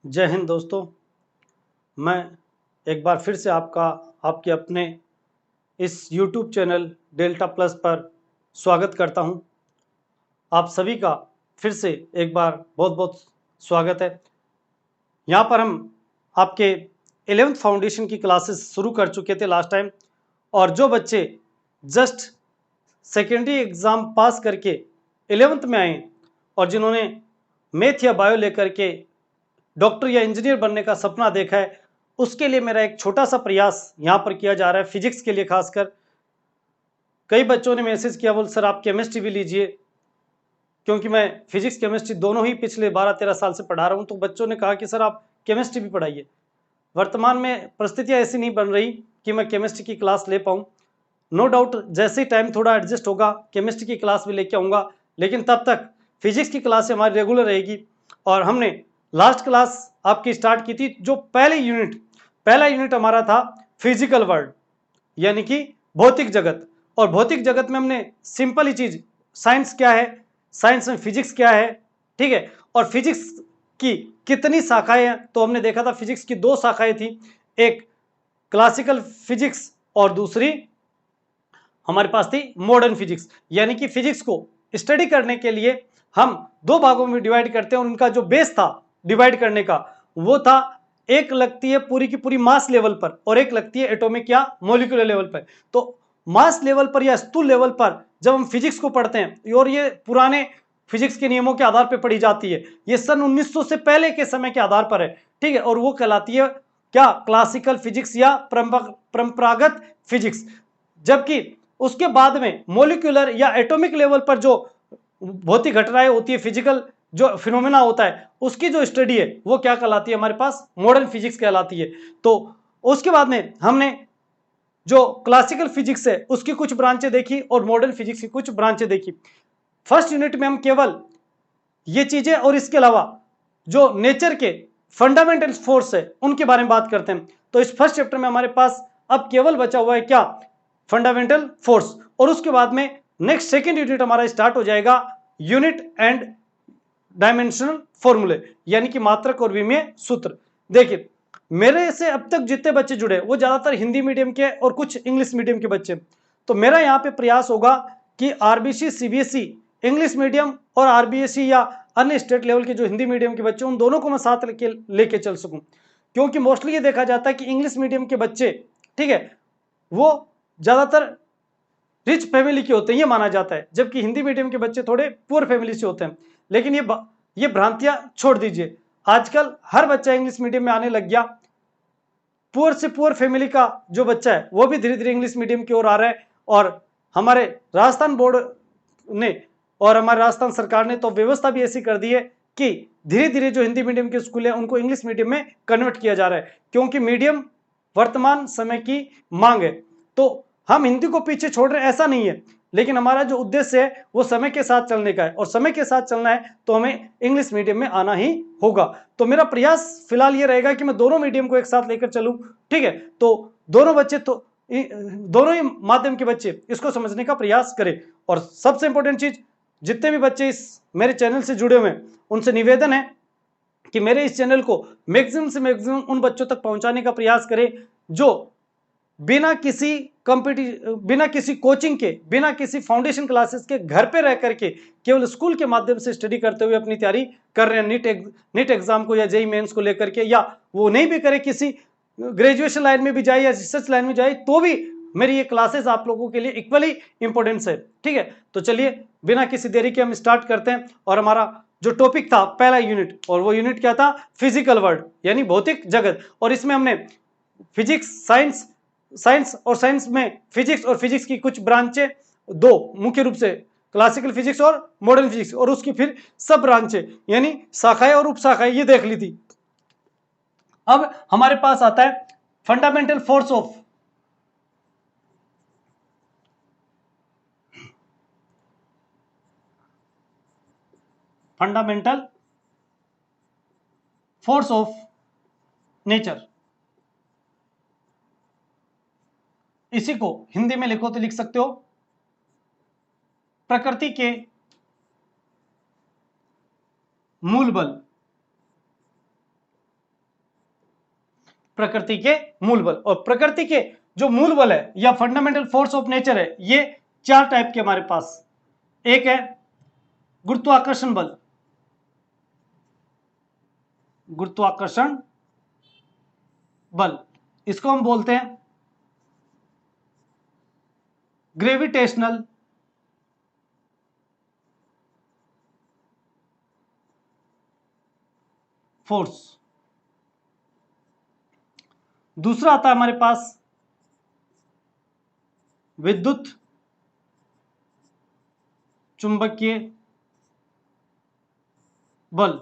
जय हिंद दोस्तों। मैं एक बार फिर से आपके अपने इस YouTube चैनल डेल्टा प्लस पर स्वागत करता हूं। आप सभी का फिर से एक बार बहुत बहुत स्वागत है। यहाँ पर हम आपके 11th फाउंडेशन की क्लासेस शुरू कर चुके थे लास्ट टाइम, और जो बच्चे जस्ट सेकेंडरी एग्ज़ाम पास करके 11th में आए और जिन्होंने मैथ या बायो लेकर के डॉक्टर या इंजीनियर बनने का सपना देखा है, उसके लिए मेरा एक छोटा सा प्रयास यहाँ पर किया जा रहा है। फिजिक्स के लिए खासकर कई बच्चों ने मैसेज किया, बोल सर आप केमिस्ट्री भी लीजिए, क्योंकि मैं फिजिक्स केमिस्ट्री दोनों ही पिछले 12-13 साल से पढ़ा रहा हूँ। तो बच्चों ने कहा कि सर आप केमिस्ट्री भी पढ़ाइए। वर्तमान में परिस्थितियाँ ऐसी नहीं बन रही कि मैं केमिस्ट्री की क्लास ले पाऊँ। नो डाउट जैसे ही टाइम थोड़ा एडजस्ट होगा केमिस्ट्री की क्लास भी लेके आऊँगा, लेकिन तब तक फिजिक्स की क्लास हमारी रेगुलर रहेगी। और हमने लास्ट क्लास आपकी स्टार्ट की थी, जो पहला यूनिट हमारा था फिजिकल वर्ल्ड, यानी कि भौतिक जगत। और भौतिक जगत में हमने सिंपल ही चीज, साइंस क्या है, साइंस में फिजिक्स क्या है, ठीक है, और फिजिक्स की कितनी शाखाएं हैं, तो हमने देखा था फिजिक्स की 2 शाखाएं थी, एक क्लासिकल फिजिक्स और दूसरी हमारे पास थी मॉडर्न फिजिक्स। यानी कि फिजिक्स को स्टडी करने के लिए हम 2 भागों में डिवाइड करते हैं, और उनका जो बेस था डिवाइड करने का वो था, एक लगती है पूरी की पूरी मास लेवल पर और एक लगती है एटॉमिक या मॉलिक्यूलर लेवल पर। तो मास लेवल पर या स्थूल लेवल पर जब हम फिजिक्स को पढ़ते हैं, और ये पुराने फिजिक्स के नियमों के आधार पर पढ़ी जाती है, ये सन 1900 से पहले के समय के आधार पर है, ठीक है, और वो कहलाती है क्या, क्लासिकल फिजिक्स या परंपरागत फिजिक्स। जबकि उसके बाद में मॉलिक्यूलर या एटॉमिक लेवल पर जो भौतिक घटनाएं होती है, फिजिकल जो फिनोमेना होता है, उसकी जो स्टडी है वो क्या कहलाती है, हमारे पास मॉडर्न फिजिक्स कहलाती है। तो उसके बाद में हमने जो क्लासिकल फिजिक्स है उसकी कुछ ब्रांचें देखी और मॉडर्न फिजिक्स की कुछ ब्रांचें देखी। फर्स्ट यूनिट में हम केवल ये चीजें और इसके अलावा जो नेचर के फंडामेंटल फोर्स है उनके बारे में बात करते हैं। तो इस फर्स्ट चैप्टर में हमारे पास अब केवल बचा हुआ है क्या, फंडामेंटल फोर्स। और उसके बाद में नेक्स्ट सेकेंड यूनिट हमारा स्टार्ट हो जाएगा, यूनिट एंड डायमेंशनल फॉर्मूले, यानी कि मात्रक और विमीय सूत्र। देखिए मेरे से अब तक जितने बच्चे जुड़े वो ज्यादातर हिंदी मीडियम के और कुछ इंग्लिश मीडियम के बच्चे। तो मेरा यहाँ पे प्रयास होगा कि आरबीसी सीबीएसई इंग्लिश मीडियम और आरबीएसई या अन्य स्टेट लेवल के जो हिंदी मीडियम के बच्चे, उन दोनों को मैं साथ लेके चल सकूं। क्योंकि मोस्टली ये देखा जाता है कि इंग्लिश मीडियम के बच्चे, ठीक है, वो ज्यादातर रिच फैमिली के होते हैं, ये माना जाता है, जबकि हिंदी मीडियम के बच्चे थोड़े पुअर फैमिली से होते हैं। लेकिन ये भ्रांतियां छोड़ दीजिए, आजकल हर बच्चा इंग्लिश मीडियम में आने लग गया। पुअर से पुअर फैमिली का जो बच्चा है वो भी धीरे धीरे इंग्लिश मीडियम की ओर आ रहा है। और हमारे राजस्थान बोर्ड ने और हमारे राजस्थान सरकार ने तो व्यवस्था भी ऐसी कर दी है कि धीरे धीरे जो हिंदी मीडियम के स्कूल है उनको इंग्लिश मीडियम में कन्वर्ट किया जा रहा है, क्योंकि मीडियम वर्तमान समय की मांग है। तो हम हिंदी को पीछे छोड़ रहे ऐसा नहीं है, लेकिन हमारा जो उद्देश्य है वो समय के साथ चलने का है, और समय के साथ चलना है तो हमें इंग्लिश मीडियम में आना ही होगा। तो मेरा प्रयास फिलहाल ये रहेगा कि मैं दोनों मीडियम को एक साथ लेकर चलूं, ठीक है। तो दोनों बच्चे तो दोनों ही माध्यम के बच्चे इसको समझने का प्रयास करें। और सबसे इंपॉर्टेंट चीज, जितने भी बच्चे इस मेरे चैनल से जुड़े हुए हैं उनसे निवेदन है कि मेरे इस चैनल को मैक्सिमम से मैक्सिमम उन बच्चों तक पहुंचाने का प्रयास करें जो बिना किसी कोचिंग के, बिना किसी फाउंडेशन क्लासेस के, घर पे रह करके केवल स्कूल के माध्यम से स्टडी करते हुए अपनी तैयारी कर रहे हैं नीट एग्जाम को या जेई मेंस को लेकर के, या वो नहीं भी करे, किसी ग्रेजुएशन लाइन में भी जाए या रिसर्च लाइन में जाए, तो भी मेरी ये क्लासेस आप लोगों के लिए इक्वली इंपॉर्टेंस है, ठीक है। तो चलिए बिना किसी देरी के हम स्टार्ट करते हैं। और हमारा जो टॉपिक था पहला यूनिट, और वो यूनिट क्या था, फिजिकल वर्ल्ड यानी भौतिक जगत। और इसमें हमने फिजिक्स, साइंस और साइंस में फिजिक्स और फिजिक्स की कुछ ब्रांचें, 2 मुख्य रूप से क्लासिकल फिजिक्स और मॉडर्न फिजिक्स, और उसकी फिर सब ब्रांचें यानी शाखाएं और उपशाखाएं, ये देख ली थी। अब हमारे पास आता है फंडामेंटल फोर्स ऑफ नेचर। इसी को हिंदी में लिखो तो लिख सकते हो प्रकृति के मूल बल। प्रकृति के मूल बल। और प्रकृति के जो मूल बल है या फंडामेंटल फोर्स ऑफ नेचर है, ये 4 टाइप के हमारे पास। एक है गुरुत्वाकर्षण बल, गुरुत्वाकर्षण बल, इसको हम बोलते हैं ग्रेविटेशनल फोर्स। दूसरा आता है हमारे पास विद्युत चुंबकीय बल,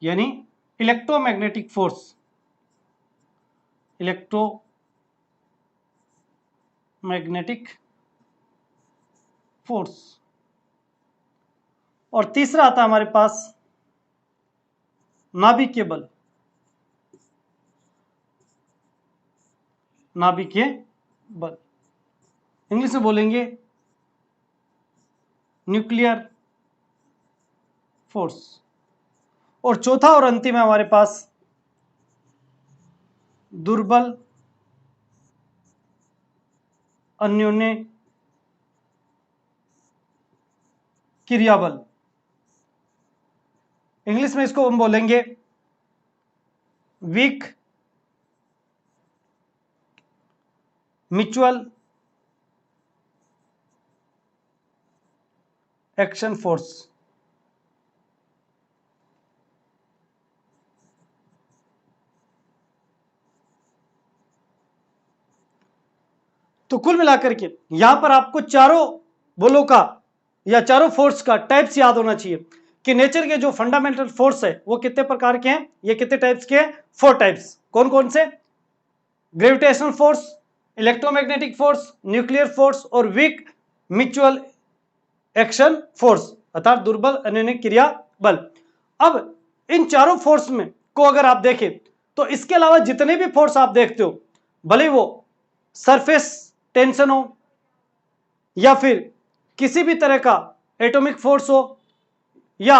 यानी इलेक्ट्रोमैग्नेटिक फोर्स, इलेक्ट्रोमैग्नेटिक फोर्स। और तीसरा आता है हमारे पास नाभिकीय बल, नाभिकीय बल, इंग्लिश में बोलेंगे न्यूक्लियर फोर्स। और चौथा और अंतिम है हमारे पास दुर्बल अन्योन्य क्रिया बल, इंग्लिश में इसको हम बोलेंगे वीक म्यूचुअल एक्शन फोर्स। तो कुल मिलाकर के यहां पर आपको चारों बलों का या चारों फोर्स का टाइप्स याद होना चाहिए कि नेचर के जो फंडामेंटल फोर्स है वो कितने प्रकार के हैं, ये कितने टाइप्स के हैं, 4 टाइप्स। कौन कौन से? Gravitational force, electromagnetic force, nuclear force और वीक म्यूचुअल एक्शन फोर्स अर्थात दुर्बल अन्योन्य क्रिया बल। अब इन चारों फोर्स में को अगर आप देखें तो इसके अलावा जितने भी फोर्स आप देखते हो, भले वो सरफेस टेंशन हो या फिर किसी भी तरह का एटॉमिक फोर्स हो या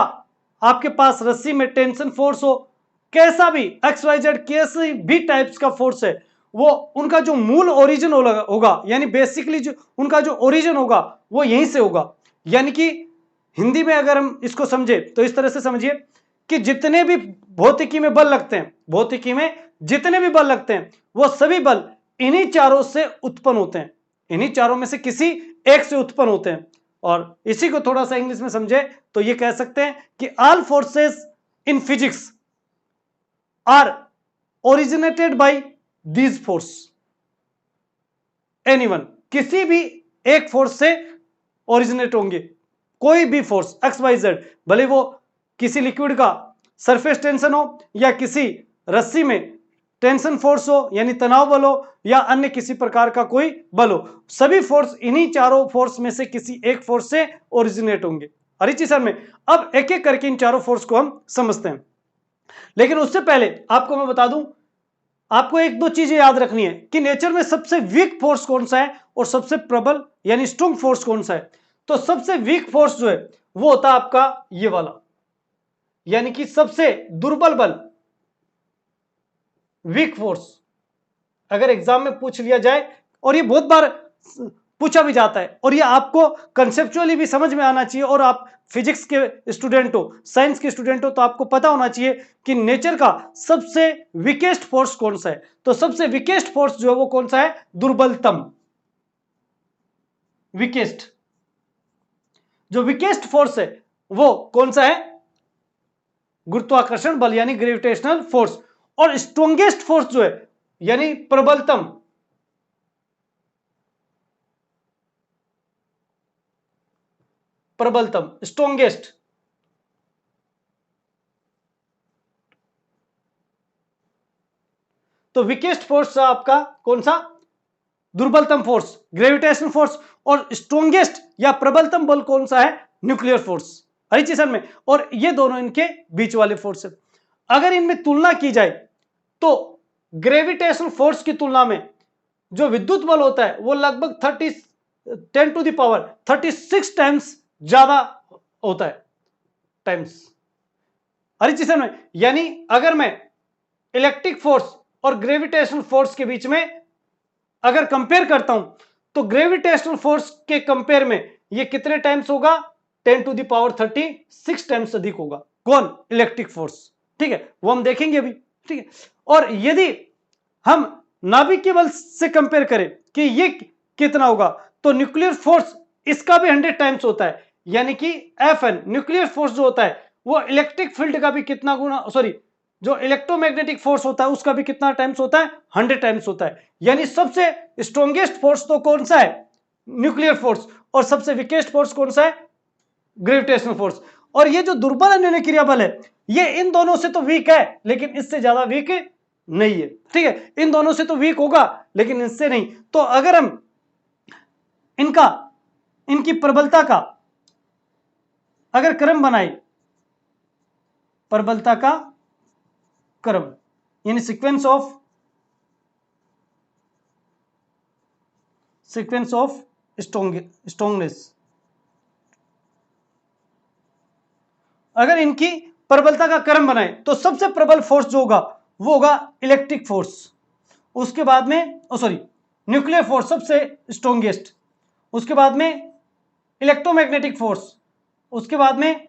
आपके पास रस्सी में टेंशन फोर्स हो, कैसा भी XYZ कैसे भी टाइप्स का फोर्स है, वो उनका जो मूल ओरिजिन होगा यानी बेसिकली जो उनका जो ओरिजिन होगा वो यहीं से होगा। यानी कि हिंदी में अगर हम इसको समझे तो इस तरह से समझिए कि जितने भी भौतिकी में बल लगते हैं, भौतिकी में जितने भी बल लगते हैं वो सभी बल इन्हीं चारों से उत्पन्न होते हैं, इन्हीं चारों में से किसी एक से उत्पन्न होते हैं। और इसी को थोड़ा सा इंग्लिश में समझे तो ये कह सकते हैं कि all forces in physics are originated by these force. Anyone, किसी भी एक फोर्स से ओरिजिनेट होंगे, कोई भी फोर्स XYZ, भले वो किसी लिक्विड का सरफेस टेंशन हो या किसी रस्सी में टेंशन फोर्स हो यानी तनाव बल हो या अन्य किसी प्रकार का कोई बल हो, सभी फोर्स इन्हीं चारों फोर्स में से किसी एक फोर्स से ओरिजिनेट होंगे। अरिची सर में अब एक एक करके इन चारों फोर्स को हम समझते हैं, लेकिन उससे पहले आपको मैं बता दूं, आपको एक दो चीजें याद रखनी है कि नेचर में सबसे वीक फोर्स कौन सा है और सबसे प्रबल यानी स्ट्रॉन्ग फोर्स कौन सा है। तो सबसे वीक फोर्स जो है वो होता है आपका ये वाला, यानी कि सबसे दुर्बल बल, वीक फोर्स। अगर एग्जाम में पूछ लिया जाए, और ये बहुत बार पूछा भी जाता है, और ये आपको कंसेप्चुअली भी समझ में आना चाहिए, और आप फिजिक्स के स्टूडेंट हो, साइंस के स्टूडेंट हो, तो आपको पता होना चाहिए कि नेचर का सबसे वीकेस्ट फोर्स कौन सा है। तो सबसे वीकेस्ट फोर्स जो है वो कौन सा है? दुर्बलतम, वीकेस्ट। जो वीकेस्ट फोर्स है वो कौन सा है? गुरुत्वाकर्षण बल यानी ग्रेविटेशनल फोर्स। और स्ट्रॉन्गेस्ट फोर्स जो है यानी प्रबलतम, प्रबलतम, स्ट्रॉन्गेस्ट। तो वीकेस्ट फोर्स आपका कौन सा? दुर्बलतम फोर्स ग्रेविटेशनल फोर्स। और स्ट्रॉन्गेस्ट या प्रबलतम बल कौन सा है? Nuclear force. हरिचंद में, और ये दोनों इनके बीच वाले फोर्स है। अगर इनमें तुलना की जाए तो ग्रेविटेशनल फोर्स की तुलना में जो विद्युत बल होता है वो लगभग 10⁻36 टाइम्स ज्यादा होता है, टाइम्स। हरिचंद में, यानी अगर मैं इलेक्ट्रिक फोर्स और ग्रेविटेशनल फोर्स के बीच में अगर कंपेयर करता हूं तो ग्रेविटेशनल फोर्स के कंपेयर में ये कितने टाइम्स होगा? 10⁻36 टाइम्स अधिक होगा। कौन? Electric force. ठीक है, वो हम देखेंगे अभी। ठीक है, और यदि हम नाभिकीय बल से कंपेयर करें कि ये कितना होगा, तो न्यूक्लियर फोर्स इसका भी 100 टाइम्स होता है, यानी कि Fn न्यूक्लियर फोर्स जो होता है वो इलेक्ट्रिक फील्ड का भी कितना गुना, सॉरी, जो इलेक्ट्रोमैग्नेटिक फोर्स होता है उसका भी कितना टाइम्स होता है? 100 टाइम्स होता है। यानी सबसे स्ट्रॉन्गेस्ट फोर्स तो कौन सा है? Nuclear force. और सबसे वीकेस्ट फोर्स कौन सा है? Gravitational force. और ये जो दुर्बल अन्योन्य क्रिया बल है ये इन दोनों से तो वीक है लेकिन इससे ज्यादा वीक नहीं है। ठीक है, इन दोनों से तो वीक होगा लेकिन इससे नहीं। तो अगर हम इनकी प्रबलता का अगर क्रम बनाए, प्रबलता का क्रम यानी सीक्वेंस ऑफ स्ट्रॉन्गनेस, अगर इनकी प्रबलता का क्रम बनाए तो सबसे प्रबल फोर्स जो होगा वो होगा इलेक्ट्रिक फोर्स। उसके बाद में सॉरी, न्यूक्लियर फोर्स सबसे स्ट्रॉन्गेस्ट, उसके बाद में इलेक्ट्रोमैग्नेटिक फोर्स, उसके बाद में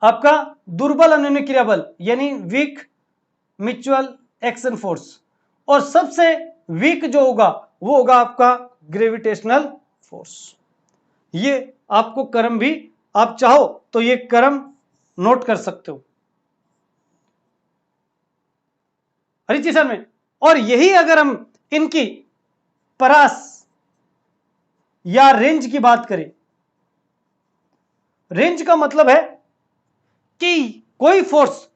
आपका दुर्बल अन्योन्य क्रिया बल यानी वीक म्यूचुअल एक्शन फोर्स, और सबसे वीक जो होगा वो होगा आपका ग्रेविटेशनल फोर्स। ये आपको क्रम भी, आप चाहो तो ये क्रम नोट कर सकते हो हरिजी सर में। और यही अगर हम इनकी परास या रेंज की बात करें, रेंज का मतलब है कि कोई फोर्स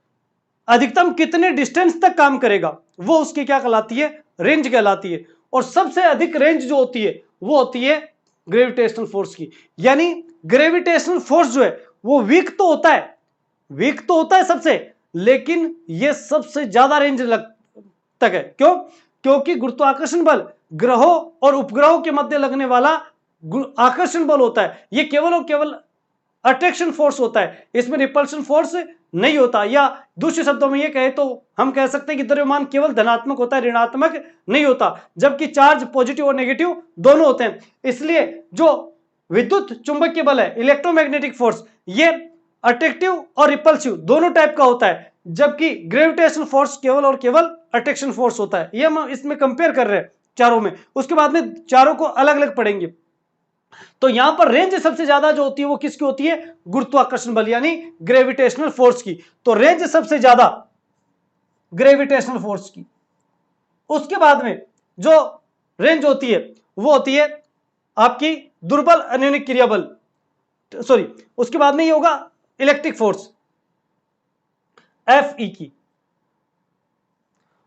अधिकतम कितने डिस्टेंस तक काम करेगा, वो उसकी क्या कहलाती है? रेंज कहलाती है। और सबसे अधिक रेंज जो होती है वो होती है ग्रेविटेशनल फोर्स की। यानी ग्रेविटेशनल फोर्स जो है वो वीक तो होता है सबसे, लेकिन ये सबसे ज्यादा रेंज तक है। क्यों? क्योंकि गुरुत्वाकर्षण बल ग्रहों और उपग्रहों के मध्य लगने वाला आकर्षण बल होता है, ये केवल और केवल अट्रैक्शन फोर्स होता है, इसमें रिपल्शन फोर्स नहीं होता। या दूसरे शब्दों में ये कहे तो हम कह सकते हैं कि द्रव्यमान केवल धनात्मक होता है, ऋणात्मक नहीं होता, जबकि चार्ज पॉजिटिव और नेगेटिव दोनों होते हैं। इसलिए जो विद्युत चुंबकीय बल है, इलेक्ट्रोमैग्नेटिक फोर्स, ये अट्रैक्टिव और रिपल्सिव दोनों टाइप का होता है, जबकि ग्रेविटेशनल फोर्स केवल और केवल अट्रैक्शन फोर्स होता है। ये हम इसमें कंपेयर कर रहे हैं चारों में, उसके बाद में चारों को अलग अलग पढ़ेंगे। तो यहां पर रेंज सबसे ज्यादा जो होती है वो किसकी होती है? गुरुत्वाकर्षण बल यानी ग्रेविटेशनल फोर्स की। तो रेंज सबसे ज्यादा ग्रेविटेशनल फोर्स की। उसके बाद में जो रेंज होती है वो होती है आपकी दुर्बल अन्योन्य क्रिया बल, सॉरी, उसके बाद में ये होगा इलेक्ट्रिक फोर्स Fe की।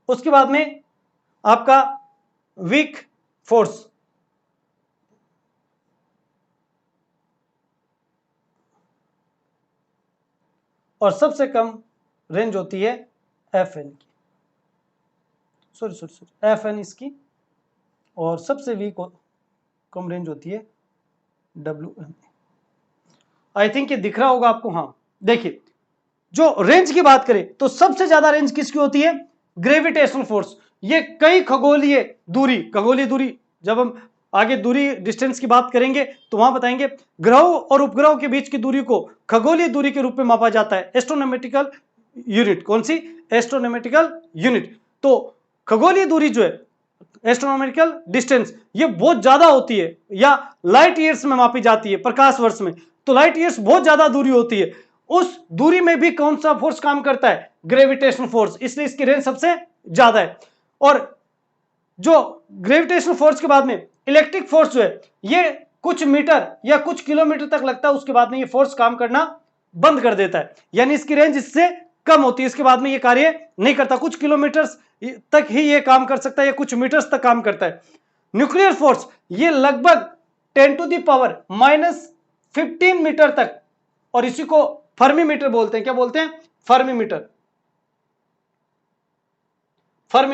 उसके बाद में आपका वीक फोर्स, और सबसे कम रेंज होती है Fn की, सॉरी Fn इसकी, और सबसे वीक कम रेंज होती है Wm। आई थिंक ये दिख रहा होगा आपको। हाँ, देखिए, जो रेंज की बात करें तो सबसे ज्यादा रेंज किसकी होती है? Gravitational force. ये कई खगोलीय दूरी, जब हम आगे दूरी डिस्टेंस की बात करेंगे तो वहां बताएंगे, ग्रहों और उपग्रहों के बीच की दूरी को खगोलीय दूरी के रूप में मापा जाता है, एस्ट्रोनॉमिकल यूनिट। कौन सी? Astronomical unit. तो खगोलीय दूरी जो है, एस्ट्रोनॉमिकल डिस्टेंस, ये बहुत ज्यादा होती है, या लाइट ईयर्स में मापी जाती है, प्रकाश वर्ष में। तो लाइट ईयर्स बहुत ज्यादा दूरी होती है, उस दूरी में भी कौन सा फोर्स काम करता है? ग्रेविटेशनल फोर्स, इसलिए इसकी रेंज सबसे ज्यादा है। और जो ग्रेविटेशनल फोर्स के बाद में इलेक्ट्रिक फोर्स जो है ये कुछ मीटर या कुछ किलोमीटर तक लगता है, उसके बाद में ये फोर्स काम करना बंद कर देता है, यानी इसकी रेंज इससे कम होती है, इसके बाद में ये कार्य नहीं करता, कुछ किलोमीटर तक ही ये काम कर सकता है या कुछ मीटर्स तक काम करता है। न्यूक्लियर फोर्स ये लगभग 10⁻⁻15 मीटर तक, और इसी को फर्मी मीटर बोलते हैं। क्या बोलते हैं? Fermi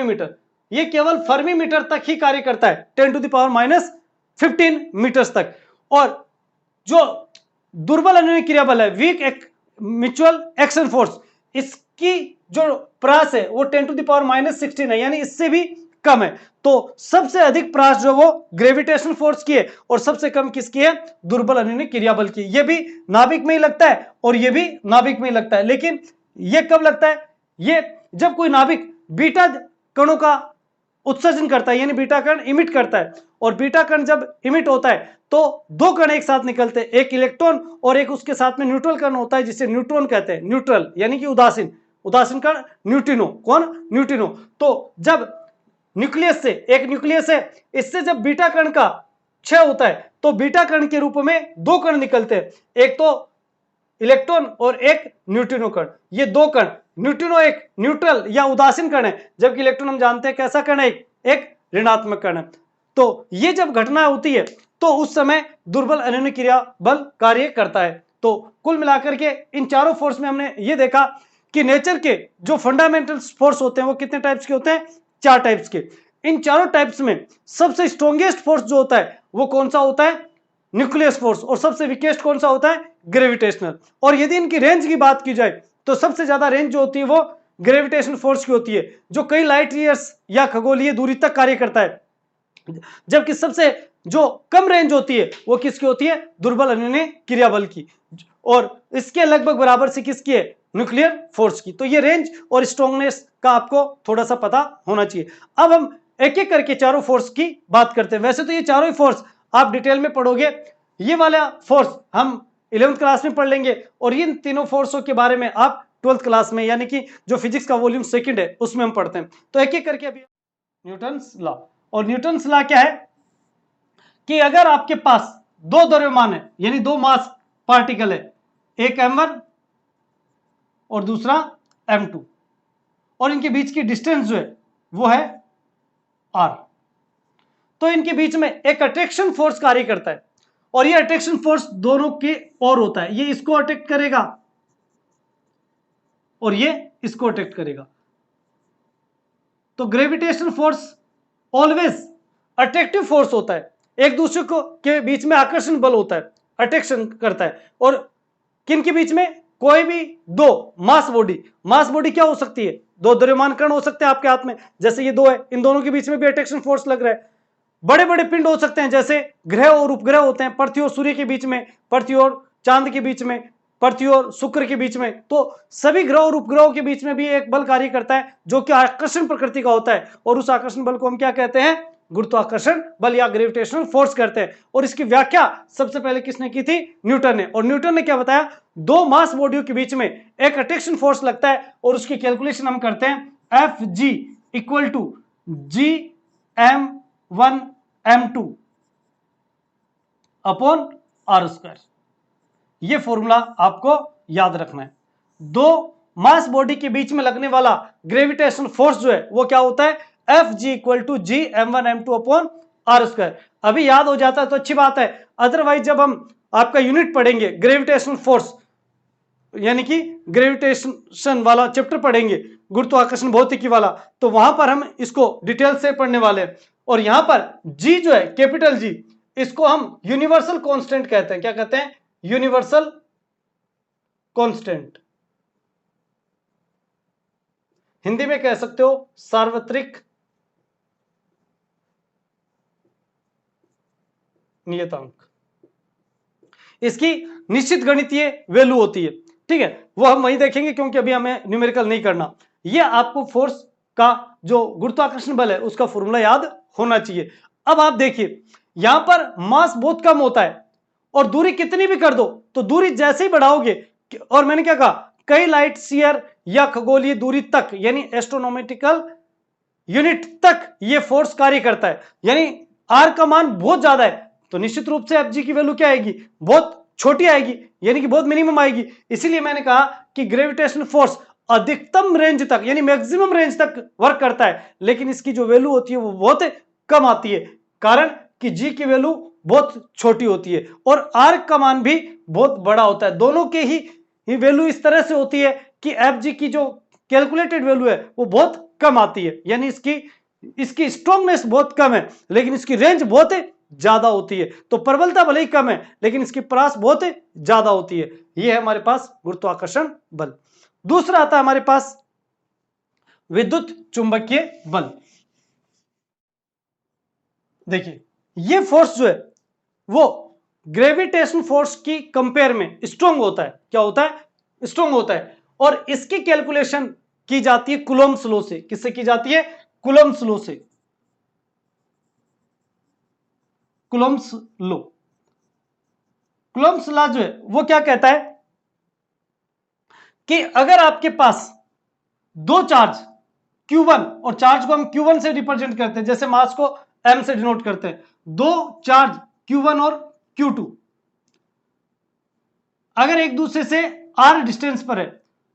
metre. ये केवल फर्मी मीटर तक ही कार्य करता है, 10⁻⁻15 मीटर्स तक। और जो दुर्बल अन्योन्य क्रिया बल है, वीक म्यूचुअल एक्शन फोर्स, इसकी जो प्रास है वो 10⁻⁻16 है, यानी इससे भी कम है। तो सबसे अधिक प्रास जो वो ग्रेविटेशनल फोर्स की है और सबसे कम किसकी है, दुर्बल अन्योन्य क्रिया बल की। ये भी नाभिक में ही लगता है और ये भी नाभिक में ही लगता है, लेकिन ये कब लगता है, ये जब कोई नाभिक बीटा कणों का उत्सर्जन करता है, यानी बीटा कण इमिट करता है, और बीटा कण जब इमिट होता है तो दो कण एक साथ निकलते हैं, एक इलेक्ट्रॉन और एक उसके साथ में न्यूट्रल कण होता है जिसे न्यूट्रॉन कहते हैं, न्यूट्रल यानी कि उदासीन, उदासीन कण न्यूट्रिनो, कौन, न्यूट्रिनो। तो जब न्यूक्लियस से, एक न्यूक्लियस है, इससे जब बीटा कण का क्षय होता है तो बीटा कण के रूप में दो कण निकलते हैं, एक तो इलेक्ट्रॉन और एक न्यूट्रिनो कण। ये दो कण, न्यूट्रिनो एक न्यूट्रल या उदासीन कण है, जबकि इलेक्ट्रॉन हम जानते हैं कैसा कण है, एक ऋणात्मक कण है। तो ये जब घटना होती है तो उस समय दुर्बल अन्योन्य क्रिया बल कार्य करता है। तो कुल मिलाकर के इन चारों फोर्स में हमने ये देखा कि नेचर के जो फंडामेंटल फोर्स होते हैं वो कितने टाइप्स के होते हैं, 4 टाइप्स के। इन चारों टाइप्स में सबसे स्ट्रॉन्गेस्ट फोर्स जो होता है वो कौन सा होता है, न्यूक्लियस फोर्स, और सबसे वीकेस्ट कौन सा होता है, ग्रेविटेशनल। और यदि इनकी रेंज की बात की जाए तो सबसे ज्यादा रेंज जो होती है वो ग्रेविटेशनल फोर्स की होती है, जो कई लाइट ईयर्स या खगोलीय दूरी तक कार्य करता है, जबकि सबसे जो कम रेंज होती है वो किसकी होती है, दुर्बल अन्योन्य क्रिया बल की, और इसके लगभग बराबर से किसकी है, न्यूक्लियर फोर्स की। तो ये रेंज और स्ट्रॉन्गनेस का आपको थोड़ा सा पता होना चाहिए। अब हम एक एक करके चारों फोर्स की बात करते हैं। वैसे तो ये चारों ही फोर्स आप डिटेल में पढ़ोगे, ये वाला फोर्स हम 11वीं क्लास में पढ़ लेंगे, और इन तीनों फोर्सों के बारे में आप 12वीं क्लास में, यानी कि जो फिजिक्स का वॉल्यूम 2 है उसमें हम पढ़ते हैं। तो एक एक करके अभी न्यूटन्स लॉ, और न्यूटन्स लॉ क्या है कि अगर आपके पास दो द्रव्यमान है, यानी दो मास पार्टिकल है, एक m1 और दूसरा m2, और इनके बीच की डिस्टेंस जो है वो है r, तो इनके बीच में एक अट्रैक्शन फोर्स कार्य करता है, और ये अट्रैक्शन फोर्स दोनों की ओर होता है। ये इसको अट्रैक्ट करेगा और ये इसको अट्रैक्ट करेगा। तो gravitational force always attractive force होता है, एक दूसरे को के बीच में आकर्षण बल होता है, अट्रैक्शन करता है। और किन के बीच में, कोई भी दो मास बॉडी, मास बॉडी क्या हो सकती है, दो द्रव्यमान कण हो सकते हैं आपके हाथ में, जैसे ये दो है, इन दोनों के बीच में भी अट्रैक्शन फोर्स लग रहा है। बड़े बड़े पिंड हो सकते हैं, जैसे ग्रह और उपग्रह होते हैं, पृथ्वी और सूर्य के बीच में, पृथ्वी और चांद के बीच में, पृथ्वी और शुक्र के बीच में। तो सभी ग्रह और उपग्रहों के बीच में भी एक बल कार्य करता है जो कि आकर्षण प्रकृति का होता है, और उस आकर्षण बल को हम क्या कहते हैं, गुरुत्वाकर्षण बल या ग्रेविटेशनल फोर्स करते हैं। और इसकी व्याख्या सबसे पहले किसने की थी, न्यूटन ने। और न्यूटन ने क्या बताया, दो मास बॉडियों के बीच में एक अट्रैक्शन फोर्स लगता है, और उसकी कैलकुलेशन हम करते हैं Fg equal to Gm1 m2 upon r²। ये फॉर्मूला आपको याद रखना है। दो मास बॉडी के बीच में लगने वाला ग्रेविटेशनल फोर्स जो है वो क्या होता है, Fg equal to Gm1 m2 upon r²। अभी याद हो जाता है तो अच्छी बात है, अदरवाइज जब हम आपका यूनिट पढ़ेंगे ग्रेविटेशनल फोर्स, यानी कि ग्रेविटेशन वाला चैप्टर पढ़ेंगे, गुरुत्वाकर्षण भौतिकी वाला, तो वहां पर हम इसको डिटेल से पढ़ने वाले हैं। और यहां पर जी जो है, कैपिटल जी, इसको हम यूनिवर्सल कांस्टेंट कहते हैं। क्या कहते हैं, यूनिवर्सल कांस्टेंट, हिंदी में कह सकते हो सार्वत्रिक नियतांक। इसकी निश्चित गणितीय वैल्यू होती है, ठीक है, वो हम वही देखेंगे क्योंकि अभी हमें न्यूमेरिकल नहीं करना। ये आपको फोर्स का जो गुरुत्वाकर्षण बल है उसका फॉर्मूला याद होना चाहिए। अब आप देखिए, यहां पर मास बहुत कम होता है और दूरी कितनी भी कर दो तो दूरी जैसे ही बढ़ाओगे, और मैंने क्या कहा, कई लाइट ईयर या खगोलीय दूरी तक, यानी एस्ट्रोनॉमिकल यूनिट तक ये फोर्स कार्य करता है, यानी आर का मान बहुत ज्यादा है तो निश्चित रूप से Fg की वैल्यू क्या आएगी, बहुत छोटी आएगी, यानी कि बहुत मिनिमम आएगी। इसीलिए मैंने कहा कि ग्रेविटेशनल फोर्स अधिकतम रेंज तक, यानी मैक्सिमम रेंज तक वर्क करता है, लेकिन इसकी जो वैल्यू होती है वो बहुत कम आती है, कारण कि G की वैल्यू बहुत छोटी होती है और R का मान भी बहुत बड़ा होता है। दोनों के ही वैल्यू इस तरह से होती है कि Fg की जो कैलकुलेटेड वैल्यू है वो बहुत कम आती है, यानी इसकी स्ट्रॉन्गनेस बहुत कम है लेकिन इसकी रेंज बहुत ज्यादा होती है। तो प्रबलता भले ही कम है लेकिन इसकी परास बहुत ज्यादा होती है। यह है हमारे पास गुरुत्वाकर्षण बल। दूसरा आता है हमारे पास विद्युत चुंबकीय बल। देखिए ये फोर्स जो है वो ग्रेविटेशन फोर्स की कंपेयर में स्ट्रांग होता है। क्या होता है? स्ट्रांग होता है। और इसकी कैलकुलेशन की जाती है कूलम्ब्स लॉ से। किससे की जाती है? कूलम्ब्स लॉ से। कूलम्ब्स लॉ, कूलम्ब्स लॉ जो है वो क्या कहता है कि अगर आपके पास दो चार्ज Q1, और चार्ज को हम Q1 से रिप्रेजेंट करते हैं, जैसे मास को M से डिनोट करते हैं, दो चार्ज Q1 और Q2 अगर एक दूसरे से R डिस्टेंस पर है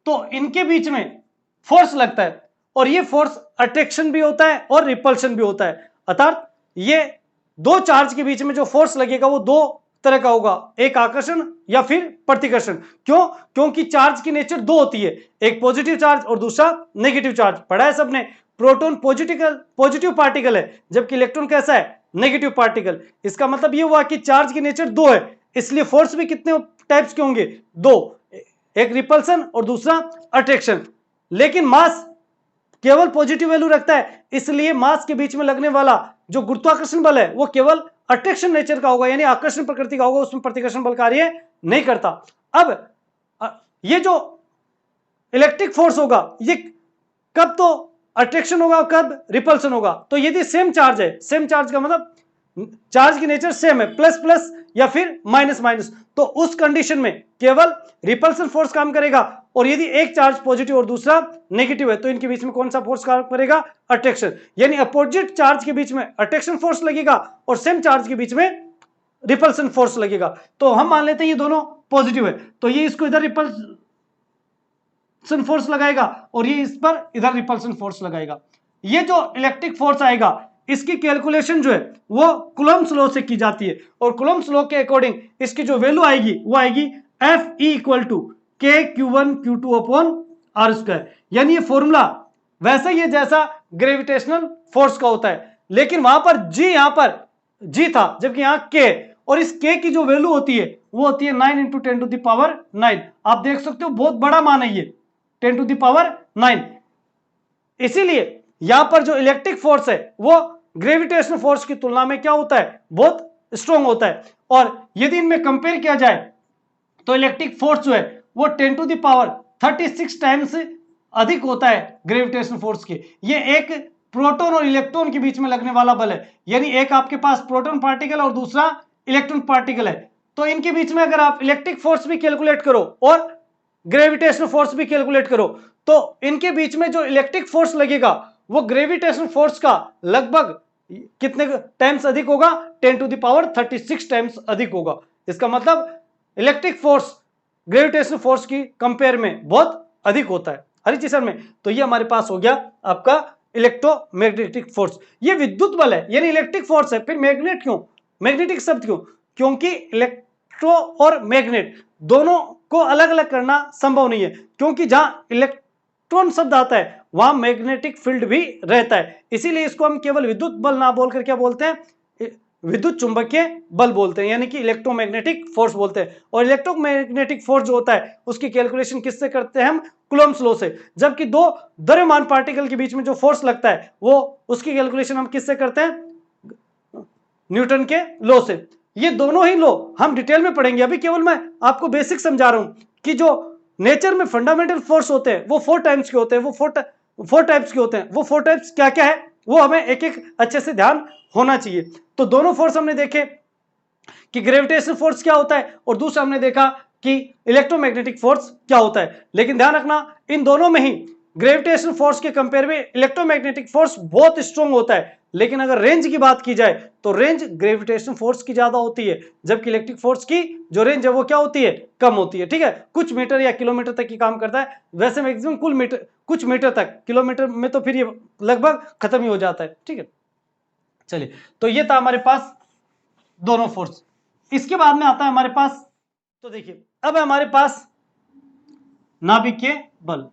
तो इनके बीच में फोर्स लगता है, और ये फोर्स अट्रैक्शन भी होता है और रिपल्शन भी होता है। अर्थात ये दो चार्ज के बीच में जो फोर्स लगेगा वो दो तरह का होगा, एक आकर्षण या फिर प्रतिकर्षण। क्यों? क्योंकि चार्ज की नेचर दो होती है, एक पॉजिटिव चार्ज और दूसरा नेगेटिव चार्ज। पढ़ा है सबने, प्रोटॉन पॉजिटिव पार्टिकल है जबकि इलेक्ट्रॉन कैसा है? Negative particle. इसका मतलब ये हुआ कि चार्ज की नेचर दो है, इसलिए फोर्स भी कितने टाइप्स के होंगे? दो, एक रिपल्सन और दूसरा अट्रैक्शन। लेकिन मास केवल पॉजिटिव वैल्यू रखता है, इसलिए मास के बीच में लगने वाला जो गुरुत्वाकर्षण बल है वो केवल अट्रैक्शन नेचर का होगा, यानी आकर्षण प्रकृति का होगा, उसमें प्रतिकर्षण बल कार्य नहीं करता। अब ये जो इलेक्ट्रिक फोर्स होगा ये कब तो अट्रैक्शन होगा, कब रिपल्सन होगा। तो यदि सेम चार्ज है, सेम चार्ज का मतलब चार्ज की नेचर सेम है, प्लस प्लस या फिर माइनस माइनस, तो उस कंडीशन में केवल रिपल्सन फोर्स काम करेगा। और यदि एक चार्ज पॉजिटिव और दूसरा नेगेटिव है तो इनके बीच में कौन सा फोर्स काम करेगा? अट्रैक्शन। यानी अपोजिट चार्ज के बीच में अट्रैक्शन फोर्स लगेगा और सेम चार्ज के बीच में रिपल्सन फोर्स लगेगा। तो हम मान लेते हैं ये दोनों पॉजिटिव है, तो ये इसको इधर रिपल्सन फोर्स लगाएगा और ये इस पर इधर रिपल्सन फोर्स लगाएगा। ये जो इलेक्ट्रिक फोर्स आएगा इसकी कैलकुलेशन जो है वो कूलम्ब्स लॉ से की जाती है, और कूलम्ब्स लॉ के अकॉर्डिंग इसकी जो वैल्यू आएगी वो आएगी Fe इक्वल टू KQ1Q2/R²। यानी ये फॉर्मूला वैसा ही है जैसा ग्रेविटेशनल फोर्स का होता है, लेकिन वहां पर G, यहां पर G था जबकि यहां K, और इस K की जो वैल्यू होती है वो होती है 9 × 10⁹ आप देख सकते हो बहुत बड़ा मान है ये, 10⁹ इसीलिए यहां पर जो इलेक्ट्रिक फोर्स है वो ग्रेविटेशनल फोर्स की तुलना में क्या होता है? बहुत स्ट्रॉन्ग होता है। और यदि इनमें कंपेयर किया जाए तो इलेक्ट्रिक फोर्स जो है वो 10⁻36 टाइम्स अधिक होता है ग्रेविटेशनल फोर्स के। ये एक प्रोटॉन और इलेक्ट्रॉन के बीच में लगने वाला बल है, यानी एक आपके पास प्रोटॉन पार्टिकल और दूसरा इलेक्ट्रॉन पार्टिकल है, तो इनके बीच में अगर आप इलेक्ट्रिक फोर्स भी कैलकुलेट करो और ग्रेविटेशनल फोर्स भी कैलकुलेट करो तो इनके बीच में जो इलेक्ट्रिक फोर्स लगेगा वो ग्रेविटेशनल फोर्स का लगभग कितने टाइम्स अधिक होगा? 10⁻36 टाइम्स अधिक होगा। इसका मतलब इलेक्ट्रिक फोर्स ग्रेविटेशनल फोर्स की कंपेयर में बहुत अधिक होता है। हरी जी सर में, तो ये हमारे पास हो गया आपका इलेक्ट्रोमैग्नेटिक फोर्स। ये विद्युत बल है यानी इलेक्ट्रिक फोर्स है। फिर मैग्नेट क्यों? मैग्नेटिक शब्द क्यों? क्योंकि इलेक्ट्रो और मैग्नेट दोनों को अलग अलग करना संभव नहीं है, क्योंकि जहां इलेक्ट्रॉन शब्द आता है वहां मैग्नेटिक फील्ड भी रहता है। इसीलिए इसको हम केवल विद्युत बल ना बोलकर क्या बोलते हैं? विद्युत चुंबकीय बल बोलते हैं, यानी कि इलेक्ट्रोमैग्नेटिक फोर्स बोलते हैं। और इलेक्ट्रोमैग्नेटिक फोर्स जो होता है उसकी कैलकुलेशन किससे करते हैं? हम कूलम्ब्स लॉ से। जबकि दो द्रव्यमान पार्टिकल के बीच में जो फोर्स लगता है वो उसकी कैलकुलेशन हम किससे करते हैं? न्यूटन के लॉ से। ये दोनों ही लॉ हम डिटेल में पढ़ेंगे, अभी केवल मैं आपको बेसिक समझा रहा हूं कि जो नेचर में फंडामेंटल फोर्स होते हैं वो 4 टाइप्स के होते हैं। वो फोर टाइप्स के होते हैं। वो 4 टाइप्स क्या क्या है वो हमें एक एक अच्छे से ध्यान होना चाहिए। तो दोनों फोर्स हमने देखे कि ग्रेविटेशनल फोर्स क्या होता है और दूसरा हमने देखा कि इलेक्ट्रोमैग्नेटिक फोर्स क्या होता है। लेकिन ध्यान रखना इन दोनों में ही ग्रेविटेशनल फोर्स के कंपेयर में इलेक्ट्रोमैग्नेटिक फोर्स बहुत स्ट्रॉन्ग होता है। लेकिन अगर रेंज की बात की जाए तो रेंज ग्रेविटेशनल फोर्स की ज्यादा होती है, जबकि इलेक्ट्रिक फोर्स की जो रेंज है वो क्या होती है? कम होती है। ठीक है, कुछ मीटर या किलोमीटर तक की काम करता है, वैसे मैक्सिमम कुछ मीटर तक, किलोमीटर में तो फिर ये लगभग खत्म ही हो जाता है। ठीक है, चलिए, तो ये था हमारे पास दोनों फोर्स। इसके बाद में आता है हमारे पास, तो देखिए अब हमारे पास नाभिकीय बल।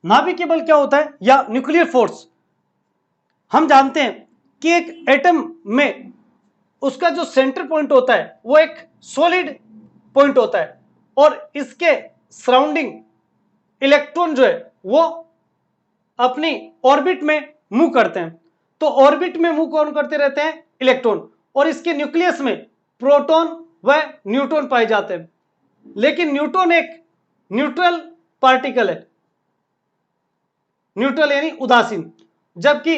नाभिकीय बल क्या होता है? या न्यूक्लियर फोर्स। हम जानते हैं कि एक एटम में उसका जो सेंटर पॉइंट होता है वो एक सॉलिड पॉइंट होता है, और इसके सराउंडिंग इलेक्ट्रॉन जो है वो अपनी ऑर्बिट में मूव करते हैं। तो ऑर्बिट में मूव कौन करते रहते हैं? इलेक्ट्रॉन। और इसके न्यूक्लियस में प्रोटॉन व न्यूट्रॉन पाए जाते हैं। लेकिन न्यूट्रॉन एक न्यूट्रल पार्टिकल है, न्यूट्रल यानी उदासीन, जबकि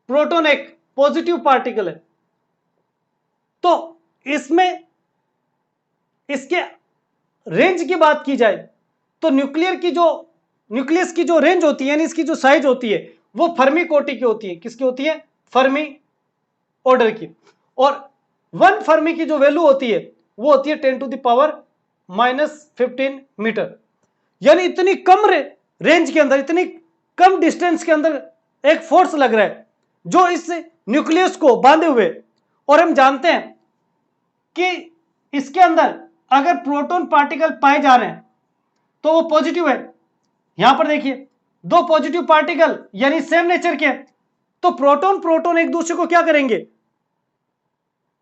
प्रोटॉन एक पॉजिटिव पार्टिकल है। तो इसमें इसके रेंज की बात की जाए तो न्यूक्लियस की जो रेंज होती है, यानी इसकी जो साइज होती है, वो फर्मी कोटि की होती है। किसकी होती है? फर्मी ऑर्डर की। और 1 फर्मी की जो वैल्यू होती है वो होती है 10⁻⁻15 मीटर। यानी इतनी कम रेंज के अंदर, इतनी कम डिस्टेंस के अंदर एक फोर्स लग रहा है जो इस न्यूक्लियस को बांधे हुए। और हम जानते हैं कि इसके अंदर अगर प्रोटॉन पार्टिकल पाए जा रहे हैं तो वो पॉजिटिव है। यहां पर देखिए, 2 पॉजिटिव पार्टिकल यानी सेम नेचर के, तो प्रोटॉन प्रोटॉन एक दूसरे को क्या करेंगे?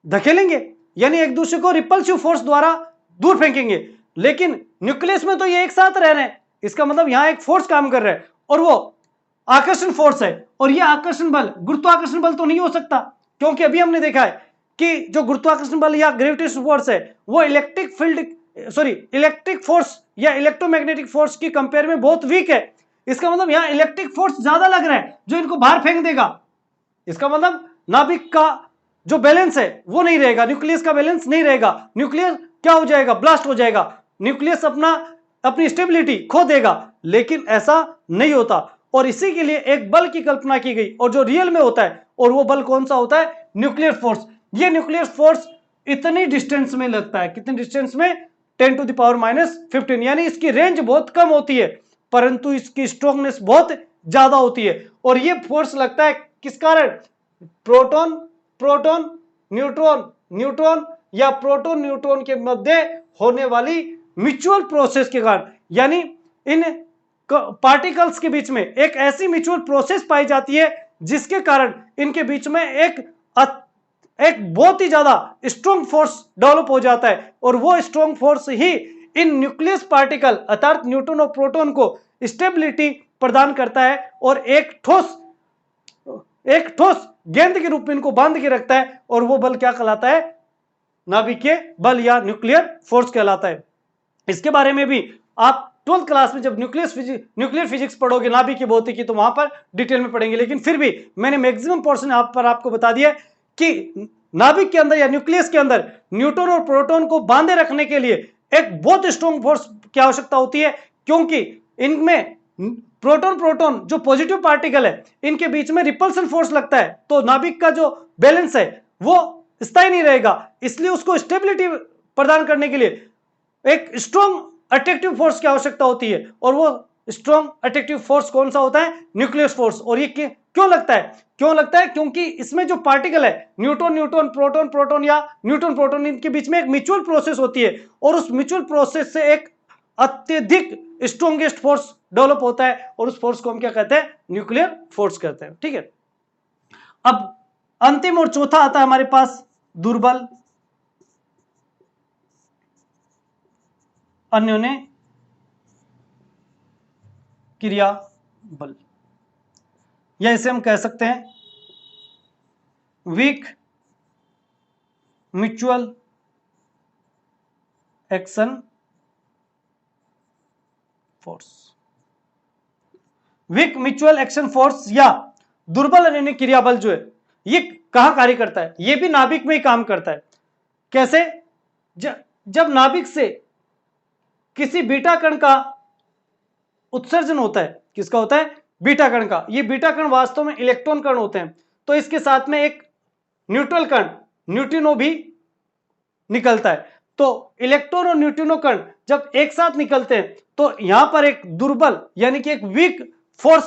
धकेलेंगे, यानी एक दूसरे को रिपल्सिव फोर्स द्वारा दूर फेंकेंगे। लेकिन न्यूक्लियस में तो ये एक साथ रह रहे हैं, इसका मतलब यहां एक फोर्स काम कर रहा है और वो आकर्षण फोर्स है। और ये आकर्षण बल गुरुत्वाकर्षण बल तो नहीं हो सकता, क्योंकि अभी हमने देखा है कि जो गुरुत्वाकर्षण बल या ग्रेविटेशनल फोर्स है वो इलेक्ट्रिक फोर्स या इलेक्ट्रोमैग्नेटिक फोर्स की कंपेयर में बहुत वीक है। इसका मतलब यहां इलेक्ट्रिक फोर्स ज्यादा लग रहा है जो इनको बाहर फेंक देगा। इसका मतलब नाभिक का जो बैलेंस है वो नहीं रहेगा, न्यूक्लियस का बैलेंस नहीं रहेगा, न्यूक्लियस क्या हो जाएगा? ब्लास्ट हो जाएगा, न्यूक्लियस अपनी स्टेबिलिटी खो देगा। लेकिन ऐसा नहीं होता और इसी के लिए एक बल की कल्पना की गई और जो रियल में होता है, और वो बल कौन सा होता है? Nuclear force. ये न्यूक्लियर फोर्स इतनी डिस्टेंस में लगता है, कितनी डिस्टेंस में? 10⁻⁻15, यानी इसकी रेंज बहुत कम होती है परंतु इसकी स्ट्रॉन्गनेस बहुत ज्यादा होती है। और ये फोर्स लगता है किस कारण? प्रोटॉन प्रोटॉन न्यूट्रॉन न्यूट्रॉन या प्रोटॉन न्यूट्रॉन के मध्य होने वाली म्यूचुअल प्रोसेस के कारण। यानी इन पार्टिकल्स के बीच में एक ऐसी म्यूचुअल प्रोसेस पाई जाती है जिसके कारण इनके बीच में एक बहुत ही ज्यादा स्ट्रॉन्ग फोर्स डेवलप हो जाता है। और वो स्ट्रॉन्ग फोर्स ही इन न्यूक्लियस पार्टिकल अर्थात न्यूट्रॉन और प्रोटॉन को स्टेबिलिटी प्रदान करता है और एक ठोस गेंद के रूप में इनको बांध के रखता है। और वो बल क्या कहलाता है? नाभिकीय बल या न्यूक्लियर फोर्स कहलाता है। इसके बारे में भी आप 12th क्लास में जब न्यूक्लियर फिजिक्स पढ़ोगे, नाभिकीय भौतिकी, तो वहां पर डिटेल में पढ़ेंगे। लेकिन फिर भी मैंने मैक्सिमम पोर्शन यहाँ पर आपको बता दिया कि नाभिक के अंदर या न्यूक्लियस के अंदर न्यूट्रॉन और प्रोटॉन को बांधे रखने के लिए एक बहुत स्ट्रॉन्ग फोर्स की आवश्यकता होती है, क्योंकि इनमें प्रोटॉन जो पॉजिटिव पार्टिकल है इनके बीच में रिपल्सन फोर्स लगता है। तो नाभिक का जो बैलेंस है वो स्थायी नहीं रहेगा, इसलिए उसको स्टेबिलिटी प्रदान करने के लिए एक स्ट्रॉन्ग अट्रैक्टिव फोर्स की आवश्यकता होती है। और वो स्ट्रॉन्ग अट्रैक्टिव फोर्स कौन सा होता है? Nuclear force. और ये क्यों लगता है? क्योंकि इसमें जो पार्टिकल है न्यूट्रॉन प्रोटॉन या न्यूट्रॉन प्रोटॉन, इनके बीच में एक म्यूचुअल प्रोसेस होती है और उस म्यूचुअल प्रोसेस से एक अत्यधिक स्ट्रॉन्गेस्ट फोर्स डेवलप होता है और उस फोर्स को हम क्या कहते हैं? न्यूक्लियर फोर्स कहते हैं। ठीक है, अब अंतिम और चौथा आता है हमारे पास दुर्बल अन्योन्य क्रिया बल, या इसे हम कह सकते हैं weak mutual action force. Weak mutual action force या दुर्बल अन्योन्य क्रिया बल जो है ये कहां कार्य करता है? ये भी नाभिक में ही काम करता है। कैसे? जब नाभिक से किसी बीटा कण का उत्सर्जन होता है। किसका होता है? बीटा कण का। ये बीटा कण वास्तव में इलेक्ट्रॉन कण होते हैं, तो इसके साथ में एक न्यूट्रल कण न्यूट्रिनो भी निकलता है। तो इलेक्ट्रॉन और न्यूट्रिनो कण जब एक साथ निकलते हैं तो यहां पर एक दुर्बल यानी कि एक वीक फोर्स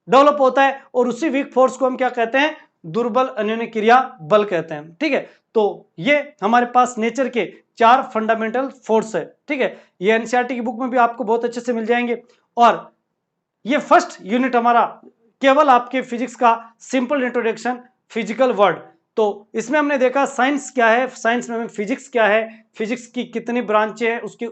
डेवलप होता है और उसी वीक फोर्स को हम क्या कहते हैं? दुर्बल अन्योन्य क्रिया बल कहते हैं। ठीक है, तो ये हमारे पास नेचर के 4 फंडामेंटल फोर्स है। ठीक है, ये एनसीईआरटी की बुक में भी आपको बहुत अच्छे से मिल जाएंगे। और ये फर्स्ट यूनिट हमारा केवल आपके फिजिक्स का सिंपल इंट्रोडक्शन फिजिकल वर्ड। तो इसमें हमने देखा साइंस क्या है, साइंस में फिजिक्स क्या है, फिजिक्स की कितनी ब्रांचें हैं, उसकी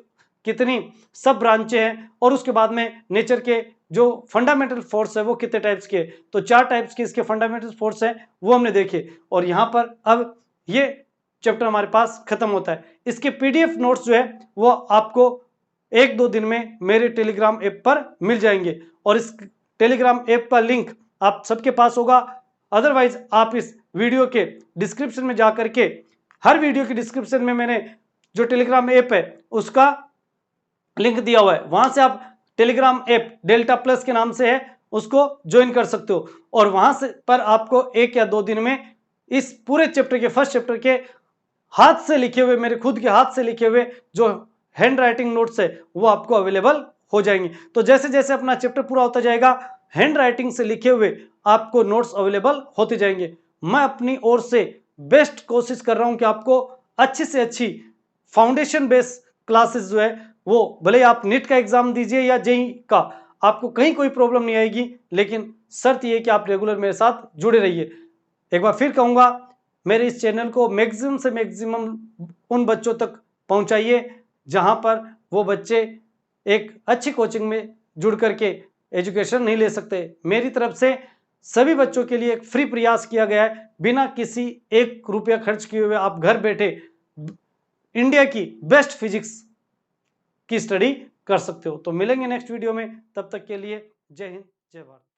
कितनी सब ब्रांचें हैं, और उसके बाद में नेचर के जो फंडामेंटल फोर्स है वो कितने टाइप्स के। तो 4 टाइप्स के इसके फंडामेंटल फोर्स हैं वो हमने देखे, और यहां पर अब ये चैप्टर हमारे पास खत्म होता है। इसके पीडीएफ नोट्स जो है वो आपको 1-2 दिन में मेरे टेलीग्राम ऐप पर मिल जाएंगे, और इस टेलीग्राम ऐप का लिंक आप सबके पास होगा। अदरवाइज आप इस वीडियो के डिस्क्रिप्शन में जाकर के, हर वीडियो के डिस्क्रिप्शन में मैंने जो टेलीग्राम ऐप है उसका लिंक दिया हुआ है, वहां से आप टेलीग्राम ऐप डेल्टा प्लस के नाम से है उसको ज्वाइन कर सकते हो, और वहां से पर आपको 1 या 2 दिन में इस पूरे चैप्टर के फर्स्ट चैप्टर के हाथ से लिखे हुए, मेरे खुद के हाथ से लिखे हुए जो हैंड राइटिंग नोट्स है वो आपको अवेलेबल हो जाएंगे। तो जैसे जैसे अपना चैप्टर पूरा होता जाएगा हैंड राइटिंग से लिखे हुए आपको नोट्स अवेलेबल होते जाएंगे। मैं अपनी ओर से बेस्ट कोशिश कर रहा हूं कि आपको अच्छी से अच्छी फाउंडेशन बेस क्लासेस जो है वो, भले आप नीट का एग्जाम दीजिए या जेई का, आपको कहीं कोई प्रॉब्लम नहीं आएगी, लेकिन शर्त यह कि आप रेगुलर मेरे साथ जुड़े रहिए। एक बार फिर कहूंगा, मेरे इस चैनल को मैक्सिमम से मैक्सिमम उन बच्चों तक पहुंचाइए जहां पर वो बच्चे एक अच्छी कोचिंग में जुड़ करके एजुकेशन नहीं ले सकते। मेरी तरफ से सभी बच्चों के लिए एक फ्री प्रयास किया गया है, बिना किसी 1 रुपया खर्च किए हुए आप घर बैठे इंडिया की बेस्ट फिजिक्स की स्टडी कर सकते हो। तो मिलेंगे नेक्स्ट वीडियो में, तब तक के लिए जय हिंद जय भारत।